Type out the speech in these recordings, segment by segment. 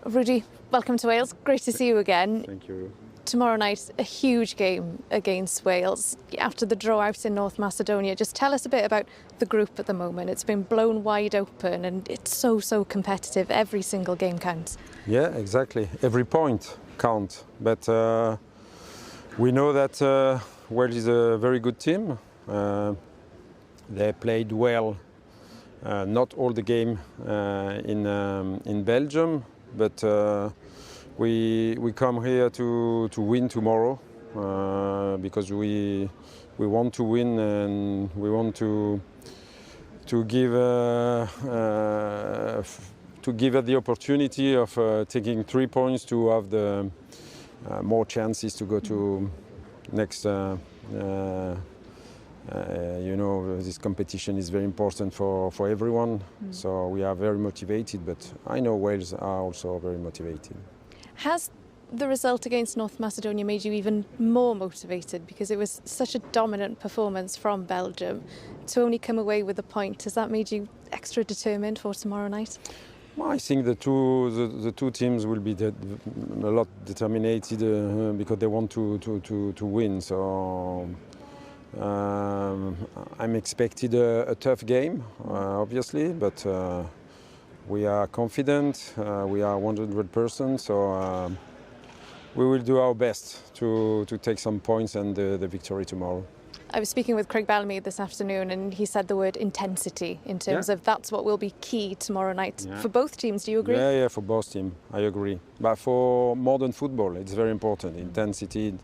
Rudi, welcome to Wales. Great to see you again. Thank you. Tomorrow night, a huge game against Wales. After the draw out in North Macedonia, just tell us a bit about the group at the moment. It's been blown wide open and it's so competitive. Every single game counts. Yeah, exactly. Every point counts. But we know that Wales is a very good team. They played well, not all the game in Belgium, but we come here to win tomorrow because we want to win and we want to give it the opportunity of taking 3 points to have the more chances to go to next. This competition is very important for everyone, so we are very motivated, but I know Wales are also very motivated. Has the result against North Macedonia made you even more motivated? Because it was such a dominant performance from Belgium. To only come away with a point, has that made you extra determined for tomorrow night? Well, I think the two teams will be a lot determined because they want to win. So I'm expected a tough game, obviously, but we are confident. We are 100%. So we will do our best to take some points and the victory tomorrow. I was speaking with Craig Bellamy this afternoon and he said the word intensity in terms of that's what will be key tomorrow night for both teams. Do you agree? Yeah, for both teams, I agree. But for modern football, it's very important. Intensity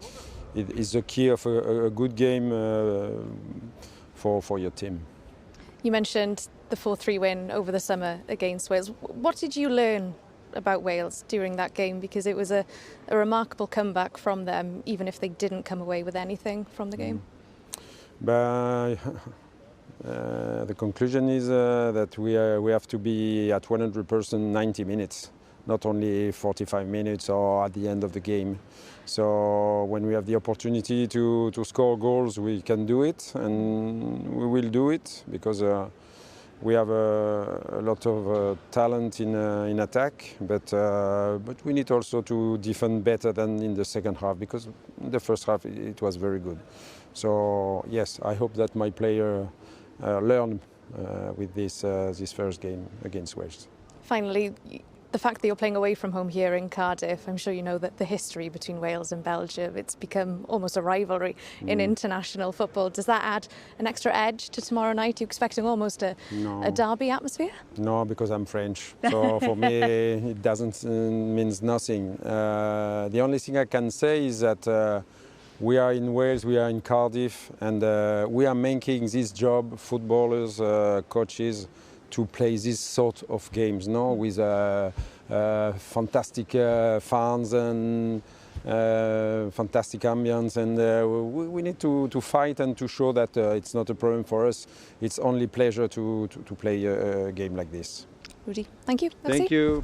is the key of a good game for your team. You mentioned the 4-3 win over the summer against Wales. What did you learn about Wales during that game? Because it was a remarkable comeback from them, even if they didn't come away with anything from the game. But the conclusion is that we have to be at 100% 90 minutes, not only 45 minutes or at the end of the game. So when we have the opportunity to score goals, we can do it, and we will do it because we have a lot of talent in attack, but we need also to defend better than in the second half, because in the first half it was very good. So yes, I hope that my player learn with this first game against Wales. Finally, the fact that you're playing away from home here in Cardiff, I'm sure you know that the history between Wales and Belgium, it's become almost a rivalry in international football. Does that add an extra edge to tomorrow night? Are you expecting almost a derby atmosphere? No, because I'm French. So for me, it doesn't means nothing. The only thing I can say is that we are in Wales, we are in Cardiff, and we are making this job, footballers, coaches, to play this sort of games, with fantastic fans and fantastic ambience, and we need to fight and to show that it's not a problem for us. It's only pleasure to play a game like this. Rudi, thank you. Thank you.